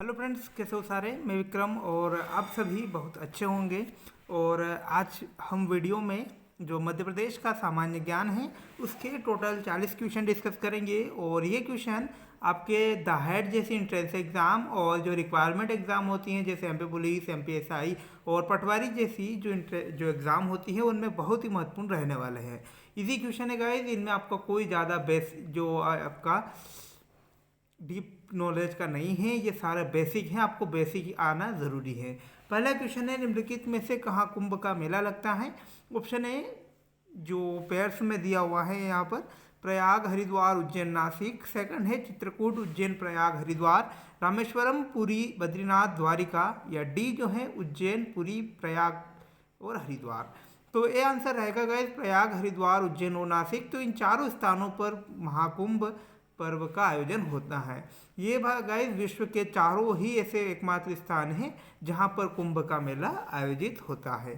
Hello friends, कैसे हो सारे। मैं विक्रम और आप सभी बहुत अच्छे होंगे। और आज हम वीडियो में जो मध्य प्रदेश का सामान्य ज्ञान है उसके टोटल 40 क्वेश्चन डिस्कस करेंगे। और ये क्वेश्चन आपके द हेड जैसे इंट्रेंस एग्ज़ाम और जो रिक्वायरमेंट एग्ज़ाम होती हैं जैसे एमपी पुलिस, एमपी एसआई और पटवारी जैसी जो एग्ज़ाम होती है उनमें बहुत ही महत्वपूर्ण रहने वाले हैं। इजी क्वेश्चन है गाइस, इनमें आपका कोई ज़्यादा बेस जो आपका डीप नॉलेज का नहीं है, ये सारा बेसिक है। आपको बेसिक आना ज़रूरी है। पहला क्वेश्चन है, निम्नलिखित में से कहाँ कुंभ का मेला लगता है। ऑप्शन ए जो पेयर्स में दिया हुआ है यहाँ पर, प्रयाग, हरिद्वार, उज्जैन, नासिक। सेकंड है चित्रकूट, उज्जैन, प्रयाग, हरिद्वार, रामेश्वरम, पुरी, बद्रीनाथ, द्वारिका। या डी जो है उज्जैन, पुरी, प्रयाग और हरिद्वार। तो ये आंसर रहेगा गाइस प्रयाग, हरिद्वार, उज्जैन और नासिक। तो इन चारों स्थानों पर महाकुंभ पर्व का आयोजन होता है। ये गाइस विश्व के चारों ही ऐसे एकमात्र स्थान हैं जहाँ पर कुंभ का मेला आयोजित होता है।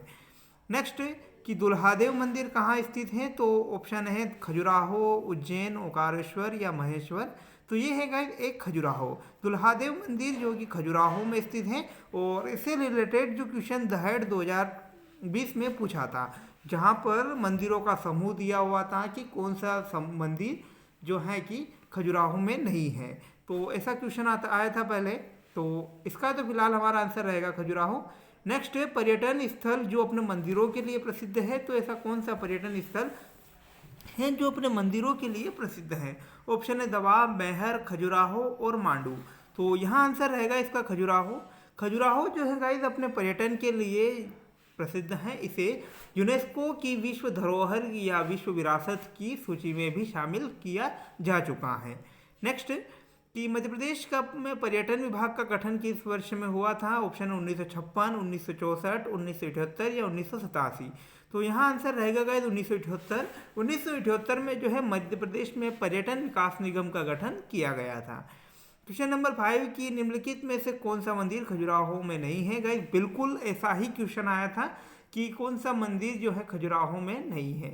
नेक्स्ट कि दुल्हादेव मंदिर कहाँ स्थित है। तो ऑप्शन है खजुराहो, उज्जैन, ओंकारेश्वर या महेश्वर। तो ये है गाइस एक खजुराहो। दुल्हादेव मंदिर जो कि खजुराहो में स्थित है। और इससे रिलेटेड जो क्वेश्चन दहेड़ 2020 में पूछा था, जहाँ पर मंदिरों का समूह दिया हुआ था कि कौन सा मंदिर जो है कि खजुराहो में नहीं है। तो ऐसा क्वेश्चन आया था पहले। तो इसका तो फिलहाल हमारा आंसर रहेगा खजुराहो। नेक्स्ट है पर्यटन स्थल जो अपने मंदिरों के लिए प्रसिद्ध है। तो ऐसा कौन सा पर्यटन स्थल है जो अपने मंदिरों के लिए प्रसिद्ध है। ऑप्शन है दवाब, मैहर, खजुराहो और मांडू। तो यहाँ आंसर रहेगा इसका खजुराहो। खजुराहो जो है गाइस अपने पर्यटन के लिए प्रसिद्ध है। इसे यूनेस्को की विश्व धरोहर या विश्व विरासत की सूची में भी शामिल किया जा चुका है। नेक्स्ट कि मध्य प्रदेश का में पर्यटन विभाग का गठन किस वर्ष में हुआ था। ऑप्शन 1956, 1964, 1978 या 1987। तो यहाँ आंसर रहेगा गाइस 1978। 1978 में जो है मध्य प्रदेश में पर्यटन विकास निगम का गठन किया गया था। क्वेश्चन नंबर 5 की निम्नलिखित में से कौन सा मंदिर खजुराहो में नहीं है। गाइस बिल्कुल ऐसा ही क्वेश्चन आया था कि कौन सा मंदिर जो है खजुराहो में नहीं है।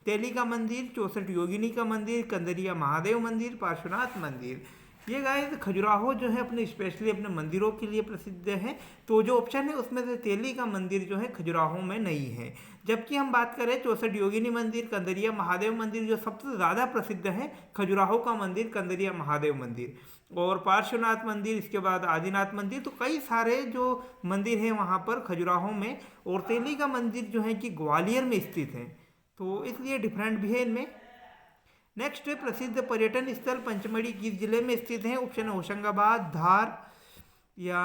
तेली का मंदिर, 64 योगिनी का मंदिर, कंदरिया महादेव मंदिर, पार्श्वनाथ मंदिर। ये गाइस खजुराहो जो है अपने स्पेशली अपने मंदिरों के लिए प्रसिद्ध है। तो जो ऑप्शन है उसमें से तेली का मंदिर जो है खजुराहो में नहीं है। जबकि हम बात करें 64 योगिनी मंदिर, कंदरिया महादेव मंदिर, जो सबसे ज़्यादा प्रसिद्ध है खजुराहो का मंदिर कंदरिया महादेव मंदिर और पार्श्वनाथ मंदिर, इसके बाद आदिनाथ मंदिर। तो कई सारे जो मंदिर हैं वहाँ पर खजुराहो में। और तेली का मंदिर जो है कि ग्वालियर में स्थित है, तो इसलिए डिफरेंट भी है इनमें। नेक्स्ट है प्रसिद्ध पर्यटन स्थल पंचमढ़ी किस जिले में स्थित है। ऑप्शन है होशंगाबाद, धार या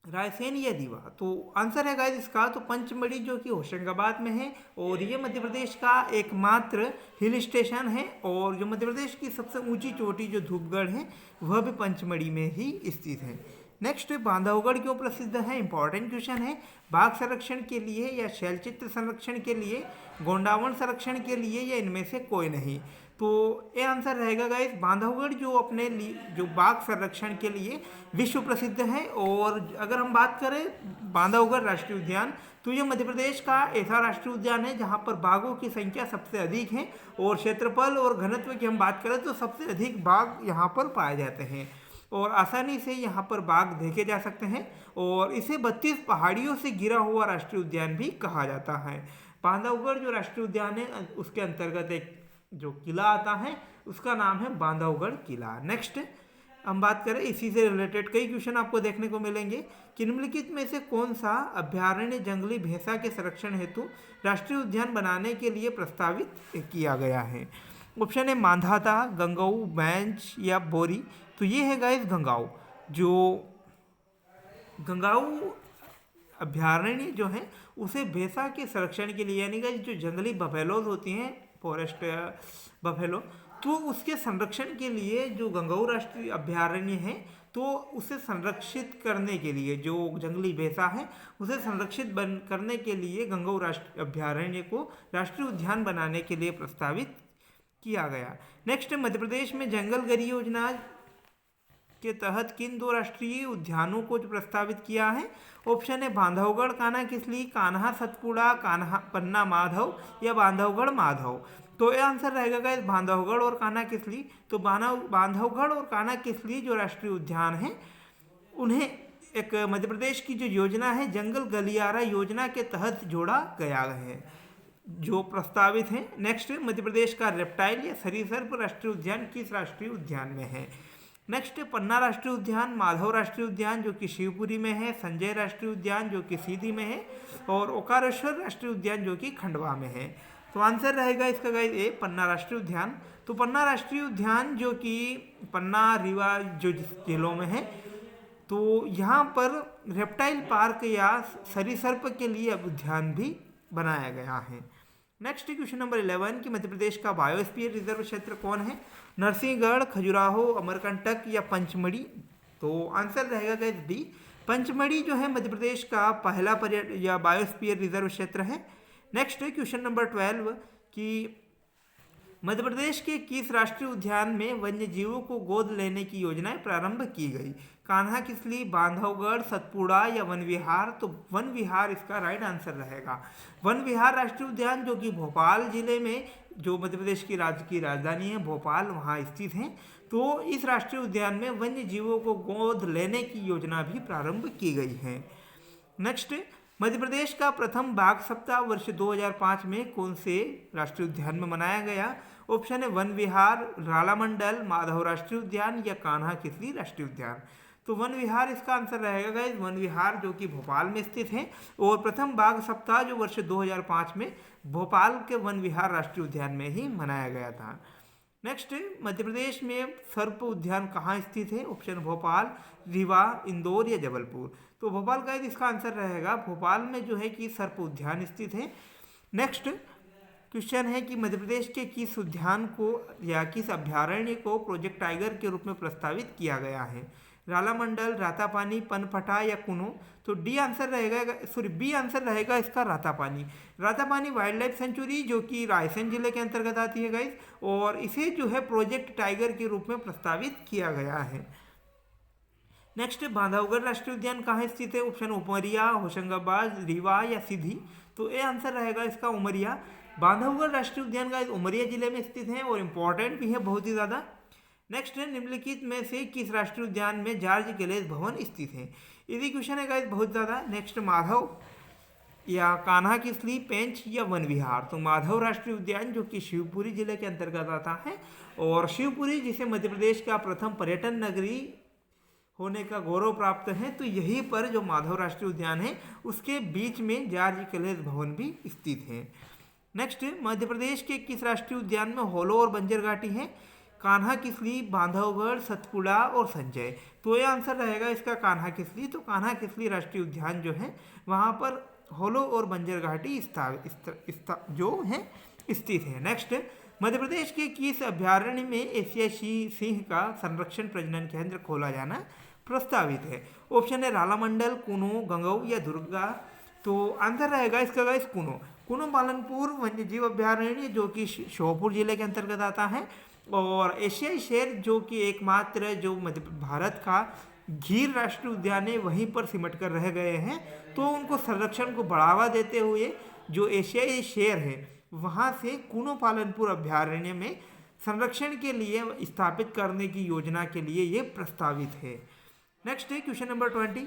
रायसेन या रीवा। तो आंसर है गाइस इसका तो पंचमढ़ी जो कि होशंगाबाद में है। और ये मध्य प्रदेश का एकमात्र हिल स्टेशन है। और जो मध्य प्रदेश की सबसे ऊंची चोटी जो धूपगढ़ है वह भी पंचमढ़ी में ही स्थित है। नेक्स्ट बांधवगढ़ क्यों प्रसिद्ध है। इंपॉर्टेंट क्वेश्चन है। बाघ संरक्षण के लिए या शैलचित्र संरक्षण के लिए, गोंडावण संरक्षण के लिए या इनमें से कोई नहीं। तो ये आंसर रहेगा गाइस बांधवगढ़ जो अपने जो बाघ संरक्षण के लिए विश्व प्रसिद्ध है। और अगर हम बात करें बांधवगढ़ राष्ट्रीय उद्यान, तो ये मध्य प्रदेश का ऐसा राष्ट्रीय उद्यान है जहाँ पर बाघों की संख्या सबसे अधिक है। और क्षेत्रफल और घनत्व की हम बात करें तो सबसे अधिक बाघ यहाँ पर पाए जाते हैं और आसानी से यहाँ पर बाघ देखे जा सकते हैं। और इसे 32 पहाड़ियों से घिरा हुआ राष्ट्रीय उद्यान भी कहा जाता है। बांधवगढ़ जो राष्ट्रीय उद्यान है उसके अंतर्गत एक जो किला आता है उसका नाम है बांधवगढ़ किला। नेक्स्ट हम बात करें इसी से रिलेटेड कई क्वेश्चन आपको देखने को मिलेंगे कि निम्नलिखित में से कौन सा अभ्यारण्य जंगली भैंसा के संरक्षण हेतु राष्ट्रीय उद्यान बनाने के लिए प्रस्तावित किया गया है। ऑप्शन है मांधाता, गंगाऊ, बैंच या बोरी। तो ये है गाइस गंगाऊ। जो गंगाऊ अभ्यारण्य जो है उसे भैंसा के संरक्षण के लिए, यानी कि जो जंगली बफेलोज होती हैं, फॉरेस्ट बफेलो, तो उसके संरक्षण के लिए जो गंगाऊ राष्ट्रीय अभ्यारण्य है तो उसे संरक्षित करने के लिए, जो जंगली भैंसा है उसे संरक्षित करने के लिए गंगाऊ राष्ट्रीय अभ्यारण्य को राष्ट्रीय उद्यान बनाने के लिए प्रस्तावित किया गया। नेक्स्ट मध्य प्रदेश में जंगल गरी योजना के तहत किन 2 राष्ट्रीय उद्यानों को प्रस्तावित किया है। ऑप्शन है बांधवगढ़ कान्हा किसली, कान्हा सतपुड़ा, कान्हा पन्ना माधव या बांधवगढ़ माधव। तो यह आंसर रहेगा गाइस बांधवगढ़ और कान्हा किसली। तो बांधवगढ़ और कान्हा किसली जो राष्ट्रीय उद्यान है उन्हें एक मध्य प्रदेश की जो योजना है जंगल गलियारा योजना के तहत जोड़ा गया है, जो प्रस्तावित है। नेक्स्ट, मध्य प्रदेश का रेप्टाइल या सरीसृप राष्ट्रीय उद्यान किस राष्ट्रीय उद्यान में है? नेक्स्ट, पन्ना राष्ट्रीय उद्यान, माधव राष्ट्रीय उद्यान जो कि शिवपुरी में है, संजय राष्ट्रीय उद्यान जो कि सीधी में है, और ओकारेश्वर राष्ट्रीय उद्यान जो कि खंडवा में है। तो आंसर रहेगा इसका गाइस ए, पन्ना राष्ट्रीय उद्यान। तो पन्ना राष्ट्रीय उद्यान जो कि पन्ना रीवा जो जिलों में है, तो यहाँ पर रेप्टाइल पार्क या सरीसृप के लिए अब उद्यान भी बनाया गया है। नेक्स्ट क्वेश्चन नंबर 11 कि मध्य प्रदेश का बायोस्फीयर रिजर्व क्षेत्र कौन है? नरसिंहगढ़, खजुराहो, अमरकंटक या पंचमढ़ी? तो आंसर रहेगा गाइस डी, पंचमढ़ी जो है मध्य प्रदेश का पहला पर्यटन या बायोस्फीयर रिजर्व क्षेत्र है। नेक्स्ट क्वेश्चन नंबर 12 कि मध्य प्रदेश के किस राष्ट्रीय उद्यान में वन्य जीवों को गोद लेने की योजनाएं प्रारंभ की गई? कान्हा किसली, बांधवगढ़, सतपुड़ा या वन विहार? तो वन विहार इसका राइट आंसर रहेगा। वन विहार राष्ट्रीय उद्यान जो कि भोपाल जिले में, जो मध्य प्रदेश की राज्य की राजधानी है भोपाल, वहाँ स्थित है। तो इस राष्ट्रीय उद्यान में वन्य जीवों को गोद लेने की योजना भी प्रारंभ की गई है। नेक्स्ट, मध्य प्रदेश का प्रथम बाघ सप्ताह वर्ष 2005 में कौन से राष्ट्रीय उद्यान में मनाया गया? ऑप्शन है वन विहार, रालामंडल, माधव राष्ट्रीय उद्यान या कान्हा किसली राष्ट्रीय उद्यान? तो वन विहार इसका आंसर रहेगा गाइस, वन विहार जो कि भोपाल में स्थित है। और प्रथम बाघ सप्ताह जो वर्ष 2005 में भोपाल के वन विहार राष्ट्रीय उद्यान में ही मनाया गया था। नेक्स्ट, मध्य प्रदेश में सर्प उद्यान कहाँ स्थित है? ऑप्शन भोपाल, रीवा, इंदौर या जबलपुर? तो भोपाल का इसका आंसर रहेगा, भोपाल में जो है कि सर्प उद्यान स्थित है। नेक्स्ट क्वेश्चन है कि मध्य प्रदेश के किस उद्यान को या किस अभ्यारण्य को प्रोजेक्ट टाइगर के रूप में प्रस्तावित किया गया है? रालामंडल, रातापानी, पनपटा या कुनो? तो डी आंसर रहेगा, सॉरी बी आंसर रहेगा इसका Ratapani. Ratapani wild life sanctuary जो कि रायसेन जिले के अंतर्गत आती है गाइस, और इसे जो है प्रोजेक्ट टाइगर के रूप में प्रस्तावित किया गया है। नेक्स्ट, बांधवगढ़ राष्ट्रीय उद्यान कहाँ स्थित है? ऑप्शन उमरिया, होशंगाबाद, रीवा या सीधी? तो ए आंसर रहेगा इसका उमरिया। बांधवगढ़ राष्ट्रीय उद्यान का उमरिया जिले में स्थित है और इम्पॉर्टेंट भी है बहुत ही ज़्यादा। नेक्स्ट है, निम्नलिखित में से किस राष्ट्रीय उद्यान में जॉर्ज गैलेस भवन स्थित है? इसी क्वेश्चन है गाइस बहुत ज़्यादा। नेक्स्ट, माधव या कान्हा किसली, पेंच या वन विहार? तो माधव राष्ट्रीय उद्यान जो कि शिवपुरी जिले के अंतर्गत आता है, और शिवपुरी जिसे मध्य प्रदेश का प्रथम पर्यटन नगरी होने का गौरव प्राप्त है, तो यहीं पर जो माधव राष्ट्रीय उद्यान है उसके बीच में जॉर्ज गैलेस भवन भी स्थित है। नेक्स्ट, मध्य प्रदेश के किस राष्ट्रीय उद्यान में होलो और बंजर घाटी है? कान्हा किसली, बांधवगढ़, सतपुड़ा और संजय? तो ये आंसर रहेगा इसका कान्हा किसली। तो कान्हा किसली राष्ट्रीय उद्यान जो है वहाँ पर होलो और बंजर घाटी जो है स्थित है। नेक्स्ट, मध्य प्रदेश के किस अभ्यारण्य में एशियाई सिंह का संरक्षण प्रजनन केंद्र खोला जाना प्रस्तावित है? ऑप्शन है रालामंडल, कुनो, गंगऊ या दुर्गा? तो आंसर रहेगा इसका गाइस कुनो। कुनो पालनपुर वन्य जीव अभ्यारण्य जो कि श्योपुर जिले के अंतर्गत आता है, और एशियाई शेर जो कि एकमात्र जो मध्य भारत का गीर राष्ट्रीय उद्यान है वहीं पर सिमट कर रह गए हैं, तो उनको संरक्षण को बढ़ावा देते हुए जो एशियाई शेर है वहाँ से कुनो पालनपुर अभ्यारण्य में संरक्षण के लिए स्थापित करने की योजना के लिए ये प्रस्तावित है। नेक्स्ट है क्वेश्चन नंबर 20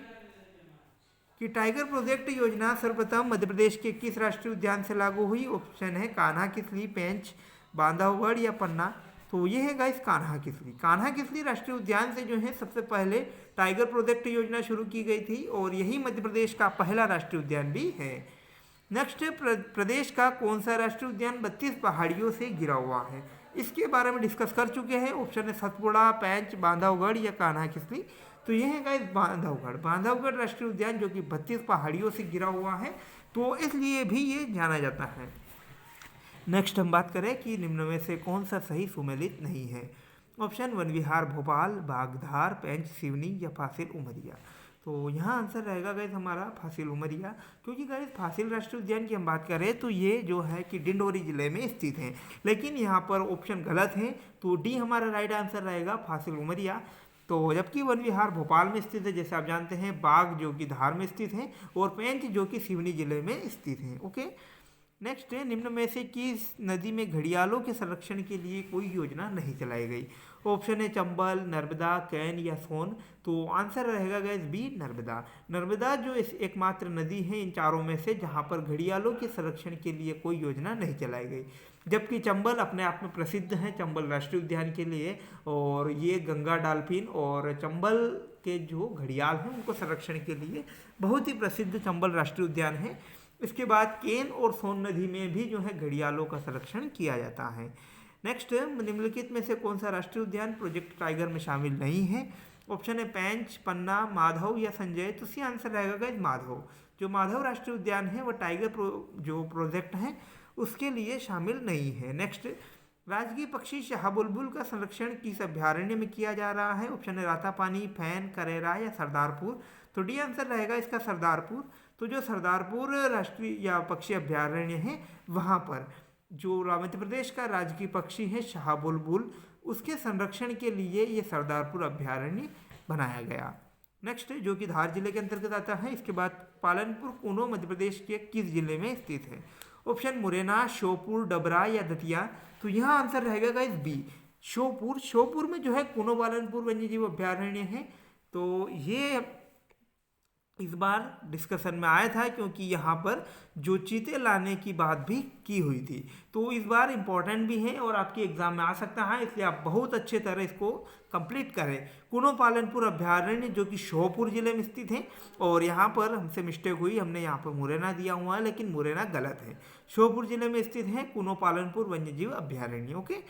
कि टाइगर प्रोजेक्ट योजना सर्वप्रथम मध्य प्रदेश के किस राष्ट्रीय उद्यान से लागू हुई? ऑप्शन है कान्हा किसली, पेंच, बांधवगढ़ या पन्ना? तो ये है गाइस कान्हा किसली। कान्हा किसली राष्ट्रीय उद्यान से जो है सबसे पहले टाइगर प्रोजेक्ट योजना शुरू की गई थी, और यही मध्य प्रदेश का पहला राष्ट्रीय उद्यान भी है। नेक्स्ट, प्रदेश का कौन सा राष्ट्रीय उद्यान 32 पहाड़ियों से घिरा हुआ है? इसके बारे में डिस्कस कर चुके हैं। ऑप्शन है सतपुड़ा, पेंच, बांधवगढ़ या कान्हा किसली? तो यह है गाइस बांधवगढ़। बांधवगढ़ राष्ट्रीय उद्यान जो कि 32 पहाड़ियों से घिरा हुआ है, तो इसलिए भी ये जाना जाता है। नेक्स्ट हम बात करें कि निम्न में से कौन सा सही सुमेलित नहीं है? ऑप्शन वन विहार भोपाल, बागधार, पेंच सिवनी या फासिल उमरिया? तो यहाँ आंसर रहेगा गाइस हमारा फासिल उमरिया, क्योंकि गाइस फासिल राष्ट्रीय उद्यान की हम बात करें तो ये जो है कि डिंडोरी जिले में स्थित है, लेकिन यहाँ पर ऑप्शन गलत है, तो डी हमारा राइट आंसर रहेगा फासिल उमरिया। तो जबकि वन विहार भोपाल में स्थित है जैसे आप जानते हैं, बाग जो कि धार में स्थित है, और पेंच जो कि सिवनी जिले में स्थित है। ओके, नेक्स्ट है, निम्न में से किस नदी में घड़ियालों के संरक्षण के लिए कोई योजना नहीं चलाई गई? ऑप्शन है चंबल, नर्मदा, कैन या सोन। तो आंसर रहेगा गाइस बी, नर्मदा। नर्मदा जो इस एकमात्र नदी है इन चारों में से जहां पर घड़ियालों के संरक्षण के लिए कोई योजना नहीं चलाई गई, जबकि चंबल अपने आप में प्रसिद्ध है चंबल राष्ट्रीय उद्यान के लिए, और ये गंगा डॉल्फिन और चंबल के जो घड़ियाल हैं उनको संरक्षण के लिए बहुत ही प्रसिद्ध चंबल राष्ट्रीय उद्यान है। इसके बाद केन और सोन नदी में भी जो है घड़ियालों का संरक्षण किया जाता है। नेक्स्ट, निम्नलिखित में से कौन सा राष्ट्रीय उद्यान प्रोजेक्ट टाइगर में शामिल नहीं है? ऑप्शन है पेंच, पन्ना, माधव या संजय। तो सी आंसर रहेगा गाइस माधव। जो माधव राष्ट्रीय उद्यान है वो टाइगर जो प्रोजेक्ट है उसके लिए शामिल नहीं है। नेक्स्ट, राजकीय पक्षी शाहबुलबुल का संरक्षण किस अभ्यारण्य में किया जा रहा है? ऑप्शन है रातापानी, फैन, करेरा या सरदारपुर। तो डी आंसर रहेगा इसका सरदारपुर। तो जो सरदारपुर राष्ट्रीय या पक्षी अभ्यारण्य है वहाँ पर जो मध्य प्रदेश का राजकीय पक्षी है शाहबुलबुल, उसके संरक्षण के लिए ये सरदारपुर अभ्यारण्य बनाया गया। नेक्स्ट, जो कि धार जिले के अंतर्गत आता है। इसके बाद पालनपुर कूनो मध्य प्रदेश के किस जिले में स्थित है? ऑप्शन मुरैना, श्योपुर, डबरा या दतिया। तो यहाँ आंसर रहेगा गाइस बी, श्योपुर। श्योपुर में जो है कूनो पालनपुर वन्यजीव अभ्यारण्य है। तो ये इस बार डिस्कशन में आया था क्योंकि यहाँ पर जो चीते लाने की बात भी की हुई थी, तो इस बार इम्पोर्टेंट भी है और आपके एग्जाम में आ सकता है, इसलिए आप बहुत अच्छे तरह इसको कंप्लीट करें। कूनो पालनपुर अभ्यारण्य जो कि श्योपुर जिले में स्थित है, और यहाँ पर हमसे मिस्टेक हुई, हमने यहाँ पर मुरैना दिया हुआ है लेकिन मुरैना गलत है। श्योपुर जिले में स्थित है कूनो पालनपुर वन्यजीव अभ्यारण्य। ओके,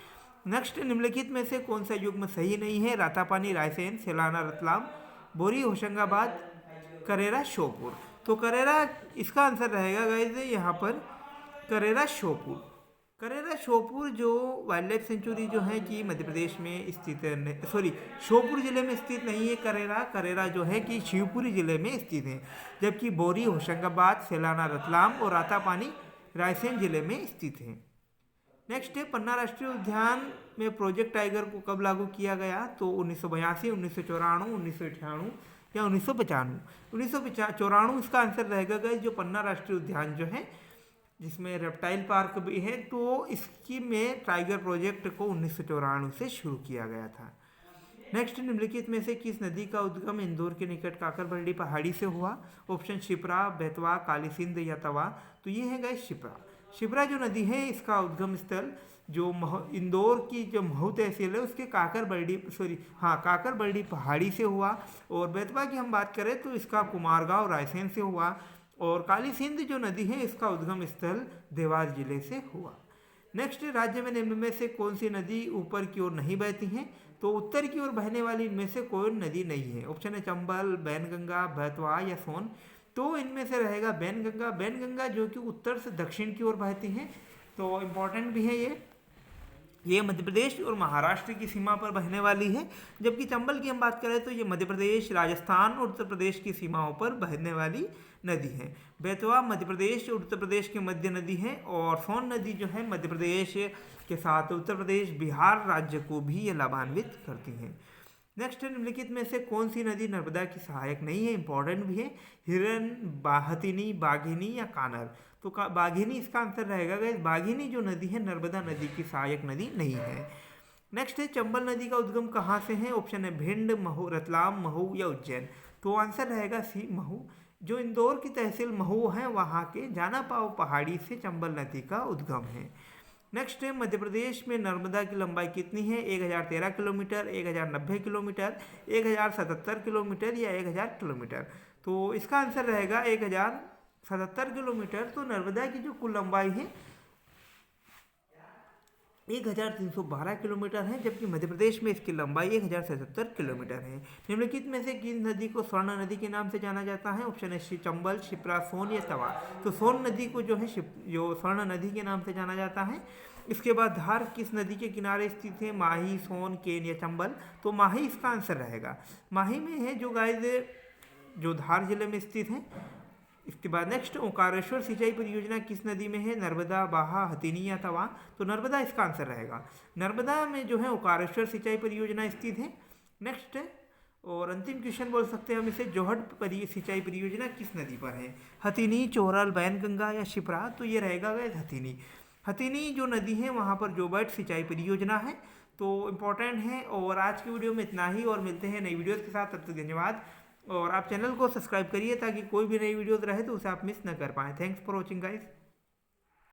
नेक्स्ट, निम्नलिखित में से कौन सा युग्म सही नहीं है? रातापानी, रायसेन, सेलाना, रतलाम, बोरी, होशंगाबाद, करेरा, श्योपुर। तो करेरा इसका आंसर रहेगा गाइस यहाँ पर करेरा, श्योपुर। करेरा श्योपुर जो वाइल्ड लाइफ सेंचुरी जो है कि मध्य प्रदेश में स्थित है, सॉरी श्योपुर जिले में स्थित नहीं है करेरा। करेरा जो है कि शिवपुरी जिले में स्थित है, जबकि बोरी होशंगाबाद, सेलाना रतलाम और रातापानी रायसेन जिले में स्थित है। नेक्स्ट है, पन्ना राष्ट्रीय उद्यान में प्रोजेक्ट टाइगर को कब लागू किया गया? तो 1982, 1994, 1998 या 1995। 1994 इसका आंसर रहेगा गाइस। जो पन्ना राष्ट्रीय उद्यान जो है जिसमें रेप्टाइल पार्क भी है, तो इसकी में टाइगर प्रोजेक्ट को 1994 से शुरू किया गया था। नेक्स्ट, निम्नलिखित में से किस नदी का उद्गम इंदौर के निकट काकरबरडी पहाड़ी से हुआ? ऑप्शन शिप्रा, बेतवा, काली सिंध या तवा। तो ये है गाइस शिप्रा। शिप्रा जो नदी है इसका उद्गम स्थल जो इंदौर की जो महू तहसील है उसके काकरबरडी पहाड़ी से हुआ, और बेतवा की हम बात करें तो इसका कुमारगांव रायसेन से हुआ, और काली सिंध जो नदी है इसका उद्गम स्थल देवास जिले से हुआ। नेक्स्ट, राज्य में निम्न में से कौन सी नदी ऊपर की ओर नहीं बहती हैं? तो उत्तर की ओर बहने वाली इनमें से कोई नदी नहीं है। ऑप्शन है चंबल, बैनगंगा, बेतवा या सोन। तो इनमें से रहेगा बैनगंगा। बैनगंगा जो कि उत्तर से दक्षिण की ओर बहती हैं, तो इम्पोर्टेंट भी है ये मध्य प्रदेश और महाराष्ट्र की सीमा पर बहने वाली है। जबकि चंबल की हम बात करें तो ये मध्य प्रदेश, राजस्थान और उत्तर प्रदेश की सीमाओं पर बहने वाली नदी है। बेतवा मध्य प्रदेश और उत्तर प्रदेश की मध्य नदी है, और सोन नदी जो है मध्य प्रदेश के साथ उत्तर प्रदेश, बिहार राज्य को भी ये लाभान्वित करती हैं। नेक्स्ट, निम्नलिखित में से कौन सी नदी नर्मदा की सहायक नहीं है? इंपॉर्टेंट भी है। हिरन, हथिनी, बाघिनी या कानर। तो बाघिनी इसका आंसर रहेगा गाइस। बाघिनी जो नदी है नर्मदा नदी की सहायक नदी नहीं है। नेक्स्ट है, चंबल नदी का उद्गम कहाँ से है? ऑप्शन है भिंड, महू, रतलाम, महू या उज्जैन। तो आंसर रहेगा सी, महू। जो इंदौर की तहसील महू है वहाँ के जाना पाव पहाड़ी से चंबल नदी का उद्गम है। नेक्स्ट है, मध्य प्रदेश में नर्मदा की लंबाई कितनी है? 1013 किलोमीटर, 1090 किलोमीटर, 1077 किलोमीटर या 1000 किलोमीटर। तो इसका आंसर रहेगा 1077 किलोमीटर। तो नर्मदा की जो कुल लंबाई है 1312 किलोमीटर है, जबकि मध्य प्रदेश में इसकी लंबाई 1077 किलोमीटर है। निम्नलिखित में से किस नदी को स्वर्ण नदी के नाम से जाना जाता है? ऑप्शन है चंबल, शिप्रा, सोन या तवा। तो सोन नदी को जो है जो स्वर्ण नदी के नाम से जाना जाता है। इसके बाद धार किस नदी के किनारे स्थित है? माही, सोन, केन या चंबल। तो माही इसका आंसर रहेगा। माही में है जो गाइस जो धार जिले में स्थित है। इसके बाद नेक्स्ट, ओंकारेश्वर सिंचाई परियोजना किस नदी में है? नर्मदा, बाहा, हथिनी या तवा। तो नर्मदा इसका आंसर रहेगा। नर्मदा में जो है ओंकारेश्वर सिंचाई परियोजना स्थित है। नेक्स्ट, और अंतिम क्वेश्चन बोल सकते हैं हम इसे, जोहट सिंचाई परियोजना किस नदी पर है? हथिनी, चोरल, बैनगंगा या शिप्रा। तो ये रहेगा हथिनी। हथिनी जो नदी है वहाँ पर जोबट सिंचाई परियोजना है। तो इम्पोर्टेंट है। और आज की वीडियो में इतना ही, और मिलते हैं नई वीडियोज़ के साथ। तब तक धन्यवाद। और आप चैनल को सब्सक्राइब करिए ताकि कोई भी नई वीडियोज़ रहे तो उसे आप मिस न कर पाएँ। Thanks for watching guys.